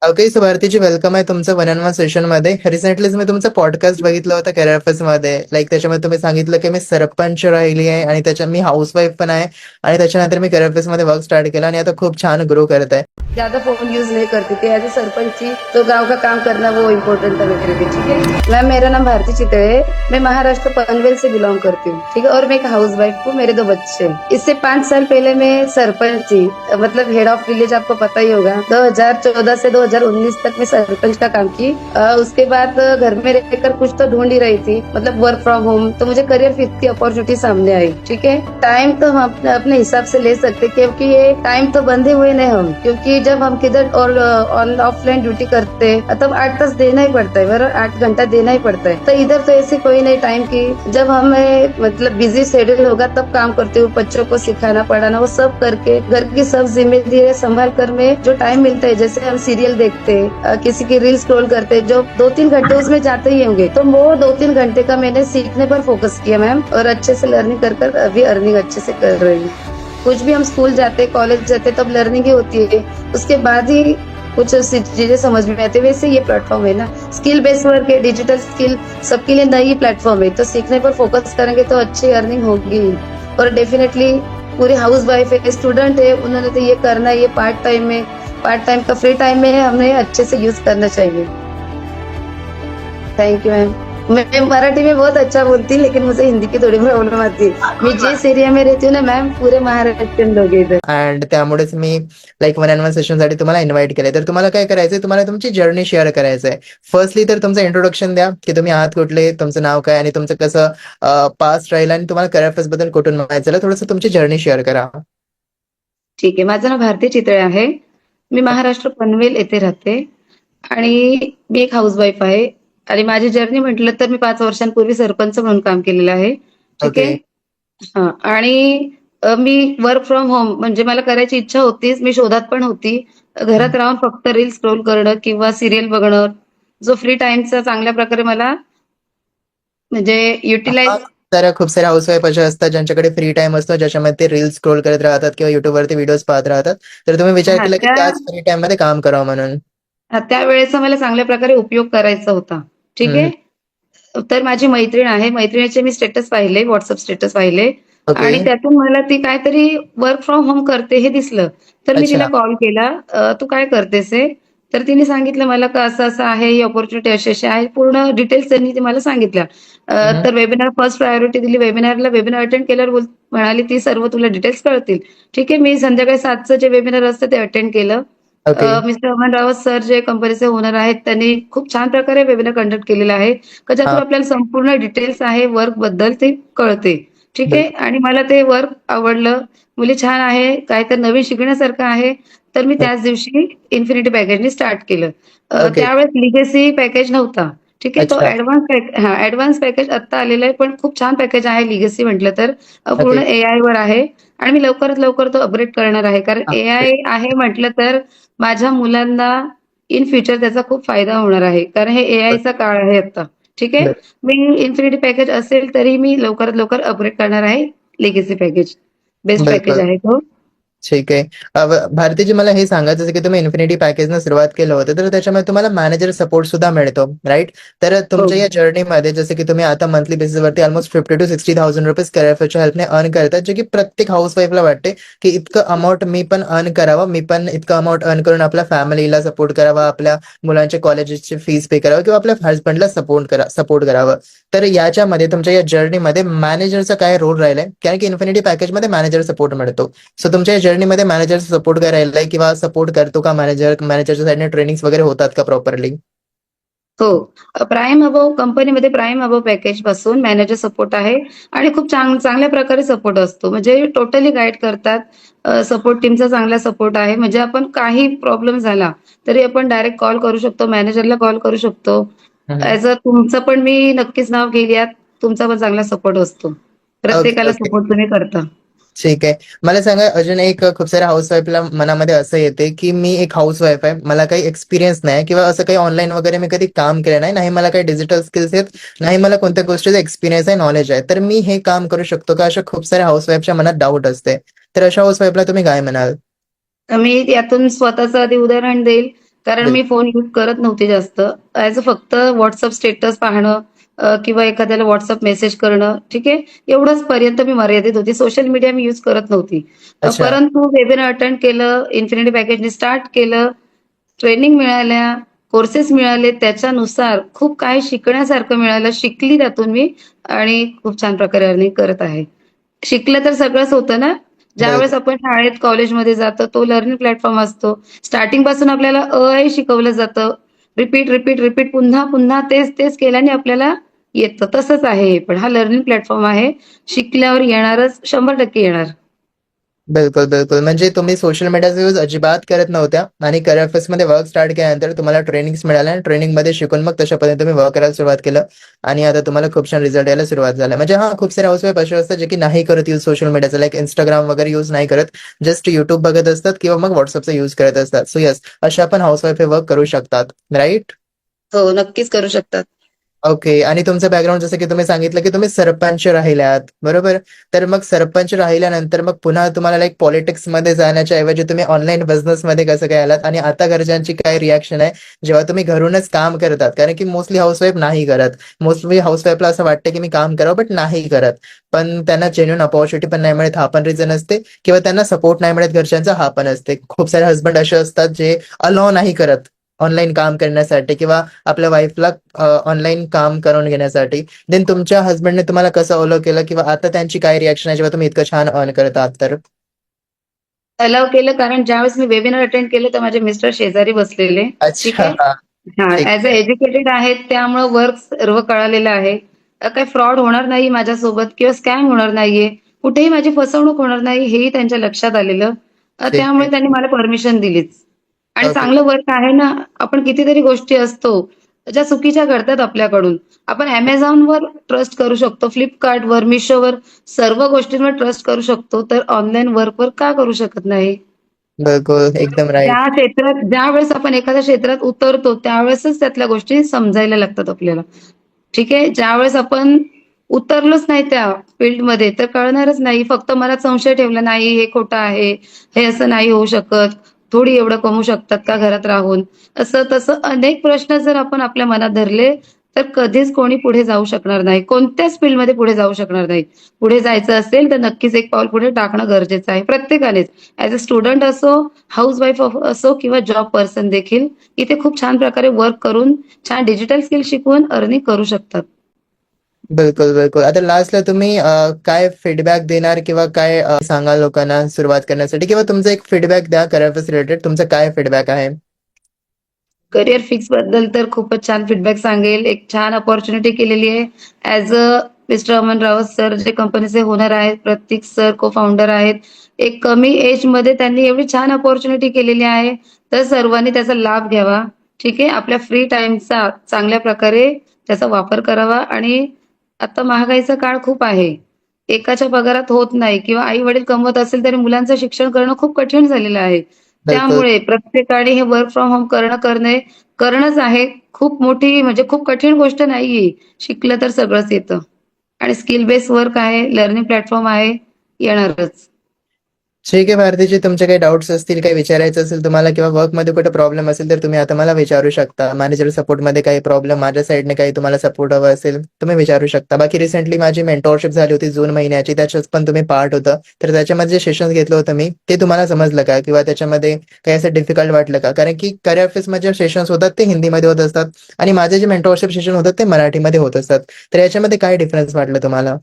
Okay, so भारतीची welcome आहे तुमचं one and one session मध्ये. रिसेंटलीच मी तुमचं पॉडकास्ट बघितलं होतं करिअर मध्ये. त्याच्यामध्ये तुम्ही सांगितलं की मी सरपंच राहिली आहे आणि त्याच्या मी हाऊसवाईफ पण आहे आणि त्याच्यानंतर मी करिअर मध्ये वर्क स्टार्ट केलं आणि आता खूप छान ग्रो करत आहे. ज्यादा फोन यूज नहीं करती थी। एज ए सरपंच थी तो गांव का काम करना वो इम्पोर्टेंट था मेरे लिए। ठीक है मैम, मेरा नाम भारती चितळे है। मैं महाराष्ट्र पनवेल से बिलोंग करती हूँ। ठीक है, और मैं एक हाउस वाइफ हूँ। मेरे 2 बच्चे हैं। इससे 5 साल पहले मैं सरपंच थी, मतलब हेड ऑफ विलेज, आपको पता ही होगा। 2014 से 2019 तक मैं सरपंच का काम की। उसके बाद घर में रहकर कुछ तो ढूंढ ही रही थी, मतलब वर्क फ्रॉम होम। तो मुझे करियर फिट की अपॉर्चुनिटी सामने आई। ठीक है, टाइम तो हम अपने हिसाब से ले सकते, क्योंकि ये टाइम तो बंधे हुए नहीं हम, क्योंकि जब हम किधर और ऑफलाइन ड्यूटी करते हैं तब 8 तास देना ही पड़ता है, बराबर 8 घंटा देना ही पड़ता है। तो इधर तो ऐसी कोई नहीं टाइम की। जब हमें मतलब बिजी शेड्यूल होगा तब काम करते हुए बच्चों को सिखाना पढ़ाना वो सब करके घर की सब जिम्मेदारी संभाल कर में जो टाइम मिलता है, जैसे हम सीरियल देखते हैं, किसी की रील स्क्रॉल करते हैं, जो 2-3 घंटे उसमें जाते ही होंगे, तो वो 2-3 घंटे का मैंने सीखने पर फोकस किया मैम, और अच्छे से लर्निंग कर अभी अर्निंग अच्छे से कर रही हूँ। कुछ भी हम स्कूल जाते कॉलेज जाते तब लर्निंग ही होती है, उसके बाद ही कुछ चीजें समझ में आती है। वैसे ये प्लेटफॉर्म है ना, स्किल बेस्ड वर्क है, डिजिटल स्किल सबके लिए नई प्लेटफॉर्म है, तो सीखने पर फोकस करेंगे तो अच्छी अर्निंग होगी। और डेफिनेटली पूरे हाउस वाइफ है, स्टूडेंट है, उन्होंने तो ये करना है, ये पार्ट टाइम का फ्री टाइम में है, हमें अच्छे से यूज करना चाहिए। Thank you ma'am. मैं मराठी में बहुत अच्छा बोलती हूँ, लेकिन मुझे हिंदी की थोड़ी प्रॉब्लम आती है। मैं जिस एरिया में रहती हूँ ना मैम, पूरे महाराष्ट्रीयन लोग हैं इधर। अँड त्यामुळेच मी वन अँड वन सेशन साठी तुम्हाला इन्व्हाइट केलंय. तर तुम्हाला काय करायचंय, तुम्हाला तुमची जर्नी शेअर करायचं आहे. फर्स्टली तर तुमचं इंट्रोडक्शन द्या की तुम्ही आहात कुठले, तुमचं नाव काय आणि तुमचं कसं पास्ट राहील आणि तुम्हाला करिअर बद्दल कुठून माहिती झालं, थोडंसं तुमची जर्नी शेअर करा. ठीक आहे, माझं नाव भारती चितळे आहे. मी महाराष्ट्र पनवेल येथे राहते आणि मी एक हाऊसवाईफ आहे. आणि माझी जर्नी म्हटलं तर मी 5 वर्षांपूर्वी सरपंच म्हणून काम केलेलं आहे. ठीक ओके. आहे. हां. आणि मी वर्क फ्रॉम होम म्हणजे मला करायची इच्छा होतीच. मी शोधात पण होती. घरात राहून फक्त रील स्क्रोल करणं किंवा सीरियल बघणं, जो फ्री टाईमचा चांगल्या प्रकारे मला म्हणजे हां, युटिलाइज. तर खूप साऱ्या हाऊसवाईफ अशा असतात ज्यांच्याकडे फ्री टाइम असतो, ज्याच्यामध्ये ते रील्स स्क्रोल करत राहतात किंवा युट्यूबवरती व्हिडिओज पाहत राहतात. तर तुम्ही विचार हां, केला की त्याच फ्री टाइम मध्ये काम करावं म्हणून. त्यावेळेचा मला चांगल्या प्रकारे उपयोग करायचा होता. ठीक हं, आहे. तर माझी मैत्रीण आहे. मैत्रिणीचे मी स्टेटस पाहिले, WhatsApp स्टेटस पाहिले ओके. आणि त्यातून मला ती काहीतरी वर्क फ्रॉम होम करते हे दिसलं. तर मी तिला अच्छा. कॉल केला, "तू काय करतेस हे?" तर तिने सांगितलं मला का असं-असं आहे, ही अपॉर्च्युनिटी अशी-अशी आहे. पूर्ण डिटेल्स त्यांनी ती मला सांगितल्या. हं, तर वेबिनार फर्स्ट प्रायोरिटी दिली. वेबिनार अटेंड केल्यावर म्हणाली ती, "सर्व तुला डिटेल्स कळतील." ठीक आहे. मी संध्याकाळी 7चं जे वेबिनार असतं ते अटेंड केलं. Okay. Mister Aman Rawat sir जे कंपनीचे ओनर आहेत, त्यांनी खूप छान प्रकारे वेबिनार कंडक्ट केलेला आहे. ज्यातून हां, आपल्याला संपूर्ण डिटेल्स आहे वर्कबद्दल ते कळते. ठीक आहे. बिलकुल. आणि मला ते वर्क आवडलं. मुली छान आहे, काहीतरी नवीन शिकण्यासारखं आहे. तर मी हं, त्याच दिवशी इन्फिनिटी पॅकेजनी स्टार्ट केलं. ओके. त्यावेळेस लिगेसी पॅकेज नव्हता. ठीक आहे. तो अच्छा. ॲडव्हान्स पॅकेज आत्ता आलेला आहे, पण खूप छान पॅकेज आहे लिगेसी म्हटलं तर. पूर्ण ओके. एआयवर आहे आणि मी लवकरात लवकर तो अपग्रेड करणार आहे. कारण हां, एआय आहे म्हटलं तर माझ्या मुलांना इन फ्युचर त्याचा खूप फायदा होणार आहे. कारण हे एआयचा काळ आहे आता. ठीक आहे. बरं. मी इन्फिनिटी पॅकेज असेल तरी मी लवकरात लवकर अपग्रेड करणार आहे. Legacy package. बेस्ट पॅकेज बिलकुल. आहे तो. ठीक आहे. भारतीजी मला हे सांगा, जसं की तुम्ही इन्फिनिटी पॅकेजनं सुरुवात केलं होतं, तर त्याच्यामध्ये तुम्हाला मॅनेजर सपोर्ट सुद्धा मिळतो, राइट? तर हो. तुमच्या या जर्नीमध्ये जसं की तुम्ही आता मंथली बेसिसवरती ऑलमोस्ट 50,000 to 60,000 करिअर फेअरच्या हेल्पने अर्न करतात, जे की प्रत्येक हाऊसवाईफला वाटते, की इतकं अमाउंट मी पण अर्न करावं, मी पण इतकं अमाउंट अर्न करून आपल्या फॅमिलीला सपोर्ट करावा, आपल्या मुलांच्या कॉलेजेसची फीस पे करावं किंवा आपल्या हसबंडला सपोर्ट करावं. तर याच्यामध्ये तुमच्या या जर्नीमध्ये मॅनेजरचा काय रोल राहिलाय? कारण की इन्फिनिटी पॅकेजमध्ये मॅनेजर सपोर्ट मिळतो. सो तुमच्या जर्नीमध्ये मॅनेजरचा सपोर्ट काय राहिलाय किंवा सपोर्ट करतो का मॅनेजर? मॅनेजरच्या साइडने ट्रेनिंग्स वगैरे होतात का प्रॉपरली? हो. प्राईम अबोव्ह कंपनीमध्ये प्राईम अबोव्ह पॅकेजपासून मॅनेजर सपोर्ट आहे आणि खूप चांगल्या प्रकारे सपोर्ट असतो. म्हणजे टोटली गाईड करतात. सपोर्ट टीमचा चांगला सपोर्ट आहे. म्हणजे आपण काही प्रॉब्लेम झाला, तरी आपण डायरेक्ट कॉल करू शकतो. मॅनेजरला कॉल करू शकतो. ॲज तुमचं पण मी नक्कीच नाव घेऊयात. तुमचा पण चांगला सपोर्ट असतो. ओके, प्रत्येकाला ओके. सपोर्ट तुम्ही करता. ठीक आहे. मला सांगा, अजून एक खूप साऱ्या हाऊसवाईफला मनामध्ये असं येते, की मी एक हाऊसवाईफ आहे, मला काही एक्सपिरियन्स नाही किंवा असं काही ऑनलाईन वगैरे मी कधी काम केलं नाही, नाही मला काही डिजिटल स्किल्स आहेत, नाही मला कोणत्या गोष्टीचा एक्सपिरियन्स आहे, नॉलेज आहे. तर मी हे काम करू शकतो का? अशा खूप साऱ्या हाऊसवाईफच्या मनात डाऊट असते. तर अशा हाऊसवाईफला तुम्ही काय म्हणाल? मी यातून स्वतःचं आधी उदाहरण देईल. कारण मी बिलकुल. फोन यूज करत नव्हते जास्त. ॲज अ फक्त WhatsApp स्टेटस पाहणं, किंवा एखाद्याला WhatsApp मेसेज करणं, ठीक आहे. एवढंच पर्यंत मी मर्यादित होती. सोशल मीडिया मी यूज करत नव्हती. अच्छा. परंतु वेबिनार अटेंड केलं, इन्फिनिटी पॅकेजनी स्टार्ट केलं, ट्रेनिंग मिळाल्या, कोर्सेस मिळाले, त्याच्यानुसार खूप काही शिकण्यासारखं मिळालं. शिकली त्यातून मी आणि खूप छान प्रकारे अर्निंग करत आहे. शिकलं तर सगळंच होतं ना. ज्यावेळेस बिलकुल. आपण शाळेत, कॉलेजमध्ये जातो, तो लर्निंग प्लॅटफॉर्म असतो. स्टार्टिंगपासून आपल्याला ही शिकवलं जातं. रिपीट, रिपीट, रिपीट पुन्हा, पुन्हा तेच केल्याने आपल्याला येतं. तसंच आहे हे पण. हा लर्निंग प्लॅटफॉर्म आहे. शिकल्यावर येणारच, 100% येणार. बिलकुल, बिलकुल. म्हणजे तुम्ही सोशल मीडियाचा यूज अजिबात करत नव्हत्या आणि करियर ऑफिसमध्ये वर्क स्टार्ट केल्यानंतर तुम्हाला ट्रेनिंग्स मिळाल्या आणि ट्रेनिंगमध्ये शिकून मग तशा पद्धतीने तुम्ही वर्क करायला सुरुवात केलं आणि आता तुम्हाला खूप छान रिझल्ट यायला सुरुवात झाला. म्हणजे हां, खूप सारे हाउसवाईफ असे असतात जे की नाही करत यूज सोशल मीडियाचा लाइक Instagram वगैरे यूज नाही करत. जस्ट YouTube बघत असतात किंवा मग WhatsAppचा यूज करत असतात. सो येस, अशा पण हाउसवाईफ हे वर्क करू शकतात. राइट? हो, नक्कीच करू शकतात. ओके. आणि तुमचं बॅकग्राऊंड जसं की तुम्ही सांगितलं, की तुम्ही सरपंच राहिल्यात, बरोबर? तर मग सरपंच राहिल्यानंतर मग पुन्हा तुम्हाला लाइक पॉलिटिक्समध्ये जाण्याच्या ऐवजी तुम्ही ऑनलाईन बिझनेसमध्ये कसं काय आलात? आणि आता घरच्यांची काय रिएक्शन आहे, जेव्हा तुम्ही घरूनच काम करतात? कारण की मोस्टली हाउसवाईफ नाही करत. मोस्टली हाउसवाईफला असं वाटतं, की मी काम करावं, बट नाही करत. पण त्यांना जेन्युइन अपॉर्च्युनिटी पण नाही मिळत, हा पण रिझन असते किंवा त्यांना सपोर्ट नाही मिळत घरच्यांचा, हा पण असते. खूप सारे हसबंड असे असतात, जे अलाऊ नाही करत ऑनलाईन काम करण्यासाठी किंवा आपल्या वाईफला ऑनलाईन काम करून घेण्यासाठी. देन तुमच्या हसबंडने तुम्हाला कसं अलाऊ केलं किंवा आता त्यांची काय रिएक्शन आहे जेव्हा तुम्ही इतकं छान अर्न करत आहात तर? अलाऊ केलं कारण ज्यावेळेस मी वेबिनार अटेंड केलं, तर माझे मिस्टर शेजारी बसलेले. ठीक अच्छा. आहे. हां, ठीक ॲज अ आहे. एज्युकेटेड आहेत, त्यामुळं वर्क सर्व कळालेलं आहे. काही फ्रॉड होणार नाही माझ्यासोबत किंवा स्कॅम होणार नाहीये. कुठेही माझी फसवणूक होणार नाही, हेही त्यांच्या लक्षात आलेलं. ठीक आहे. त्यामुळे त्यांनी मला परमिशन दिलीच. आणि ओके. चांगलं वर्क आहे ना, आपण कितीतरी गोष्टी असतो, ज्या चुकीच्या घडतात आपल्याकडून. आपण Amazonवर ट्रस्ट करू शकतो, Flipkartवर, Mishoवर सर्व गोष्टींवर ट्रस्ट करू शकतो. तर ऑनलाईन वर्कवर का करू शकत नाही? बिलकुल, एकदम त्या राइट. क्षेत्रात ज्यावेळेस आपण एखाद्या क्षेत्रात उतरतो, त्यावेळेसच त्यातल्या गोष्टी समजायला लागतात आपल्याला. ठीक आहे. ज्यावेळेस आपण उतरलोच नाही त्या फील्डमध्ये, तर कळणारच नाही. फक्त मनात संशय ठेवला, नाही हे खोटं आहे, हे असं नाही होऊ शकत, थोडी एवढं कमवू शकतात का घरात राहून? असं-तसं अनेक प्रश्न जर आपण आपल्या मनात धरले, तर कधीच कोणी पुढे जाऊ शकणार नाही. कोणत्याच फील्डमध्ये पुढे जाऊ शकणार नाही. पुढे जायचं असेल, तर नक्कीच एक पाऊल पुढे टाकणं गरजेचं आहे प्रत्येकानेच. ॲज अ स्टुडंट असो, हाउसवाईफ असो किंवा जॉब पर्सन देखील इथे खूप छान प्रकारे वर्क करून, छान डिजिटल स्किल शिकवून अर्निंग करू शकतात. बिलकुल, बिलकुल. आता लास्टला तुम्ही काय फीडबॅक देणार किंवा काय सांगाल लोकांना सुरुवात करण्यासाठी किंवा तुमचा एक फीडबॅक द्या करियर ऑफिस रिलेटेड. तुमचा काय फीडबॅक आहे? करियर फिक्सबद्दल तर खूपच छान फीडबॅक सांगेल. एक छान अपॉर्च्युनिटी केलेली आहे. As a mister Aman Rawat sir जे कंपनीचे ओनर आहेत, प्रतीक सर को-फाउंडर आहेत. एक कमी एजमध्ये त्यांनी एवढी छान अपॉर्च्युनिटी केलेली आहे, तर सर्वांनी त्याचा लाभ घ्यावा. ठीक आहे. आपल्या फ्री टाईमचा चांगल्या प्रकारे त्याचा वापर करावा आणि आता महागाईचा काळ खूप आहे. एकाच्या पगारात होत नाही किंवा आई-वडील कमवत असेल तरी मुलांचं शिक्षण करणं खूप कठीण झालेलं आहे. बिलकुल. त्यामुळे प्रत्येकाने हे वर्क फ्रॉम होम करणंच आहे. खूप मोठी म्हणजे खूप कठीण गोष्ट नाहीये. शिकलं तर सगळंच येतं आणि स्किल बेस्ड वर्क आहे, लर्निंग प्लॅटफॉर्म आहे, येणारच. ठीक आहे भारतीजी, तुमचे काही डाउट्स असतील, काही विचारायचं असेल तुम्हाला किंवा वर्कमध्ये कुठे प्रॉब्लेम असेल तर तुम्ही आता मला विचारू शकता. मॅनेजर सपोर्टमध्ये काही प्रॉब्लेम, माझ्या साईडने काही तुम्हाला सपोर्ट हवा असेल तुम्ही विचारू शकता. बाकी रिसेंटली माझी मेंटॉरशिप झाली होती जून महिन्याची, त्याच्यात पण तुम्ही पार्ट होतं. तर त्याच्यामध्ये जे सेशन्स घेतलं होतं मी, ते तुम्हाला समजलं का? किंवा त्याच्यामध्ये काही असं डिफिकल्ट वाटलं का? कारण की करियर ऑफिसमध्ये जे सेशन्स होतात ते हिंदीमध्ये होत असतात आणि माझे जे मेंटॉरशिप सेशन होतात ते मराठीमध्ये होत असतात. तर याच्यामध्ये काय डिफरन्स वाटलं तुम्हाला?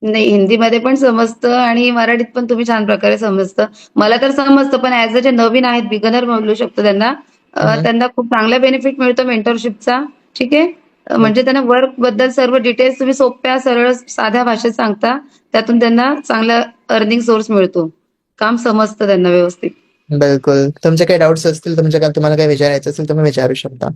नाही, हिंदीमध्ये पण समजतं आणि मराठीत पण तुम्ही छान प्रकारे समजतं. मला तर समजतं, पण ॲज अ जे नवीन आहेत, बिगिनर म्हणू शकतो त्यांना, हं, त्यांना खूप चांगला बेनिफिट मिळतो मेंटरशिपचा. ठीक आहे. म्हणजे त्यांना वर्कबद्दल सर्व डिटेल्स तुम्ही सोप्या, सरळ, साध्या भाषेत सांगता. त्यातून त्यांना चांगला अर्निंग सोर्स मिळतो. काम समजतं त्यांना व्यवस्थित. बिलकुल. तुमचे काही डाउट्स असतील, तुम्हाला काही विचारायचं असेल तुम्ही विचारू शकता.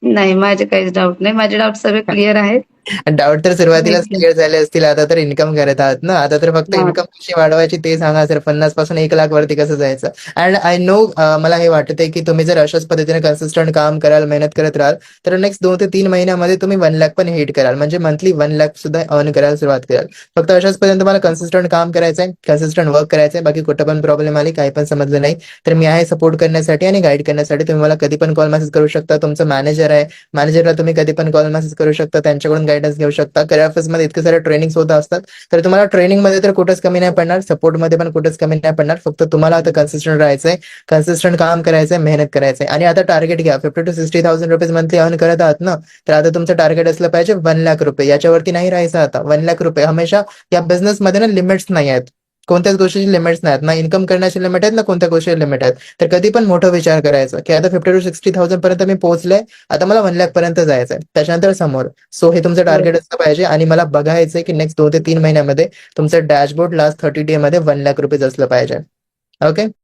नाही, माझे काहीच डाऊट नाही. माझे डाऊट सगळे क्लिअर आहेत. डाऊट तर सुरुवातीलाच क्लिअर झाले असतील. आता तर इन्कम करत आहात ना, आता तर फक्त हा. इन्कम कशी वाढवायची ते सांगा सर. 50 पासून 1 लाख वरती कसं जायचं. अँड आय नो, मला हे वाटतंय की तुम्ही जर अशाच पद्धतीने कन्सिस्टंट काम कराल, मेहनत करत राहाल, तर नेक्स्ट 2 ते 3 महिन्यामध्ये तुम्ही 1 लाख पण हिट कराल. म्हणजे मंथली 1 लाख सुद्धा अर्न करायला सुरुवात कराल. फक्त अशाच पर्यंत तुम्हाला कन्सिस्टंट काम करायचंय, कन्सिस्टंट वर्क करायचंय. बाकी कुठं पण प्रॉब्लेम आली, काही पण समजलं नाही, तर मी आहे सपोर्ट करण्यासाठी आणि गाईड करण्यासाठी. तुम्ही मला कधी पण कॉल मेसेज करू शकता. तुमचं मॅनेजर आहे, मॅनेजरला तुम्ही कधी पण कॉल मेसेज करू शकता, त्यांच्याकडून गायडन्स घेऊ शकता. करिअर मध्ये इतके सारे ट्रेनिंग्स होत असतात, तर तुम्हाला ट्रेनिंगमध्ये तर कुठंच कमी नाही पडणार, सपोर्टमध्ये पण कुठंच कमी नाही पडणार. फक्त तुम्हाला आता कन्सिस्टंट राहायचंय, कन्सिस्टंट काम करायचंय, मेहनत करायचंय. आणि आता टार्गेट घ्या. 50 to 60,000 रुपीज मंथली अर्न करत आहात ना, तर आता तुमचं टार्गेट असलं पाहिजे 1 लाख रुपये. याच्यावरती नाही राहायचं आता. 1 लाख रुपये हमेशा. या बिझनेसमध्ये ना लिमिट्स नाही आहेत, कोणत्याच गोष्टीची लिमिट्स नाहीत ना. इन्कम करण्याची लिमिट आहेत ना कोणत्या गोष्टीची लिमिट आहेत. तर कधी पण मोठा विचार करायचा की आता 50 to 60,000 पर्यंत मी पोहोचले, आता मला 1 लाख पर्यंत जायचंय, त्याच्यानंतर समोर. सो हे तुमचं टार्गेट असलं पाहिजे. आणि मला बघायचंय की नेक्स्ट 2 ते 3 महिन्यामध्ये तुमचं डॅशबोर्ड लास्ट 30 डे मध्ये 1 लाख रुपीज असलं पाहिजे. ओके.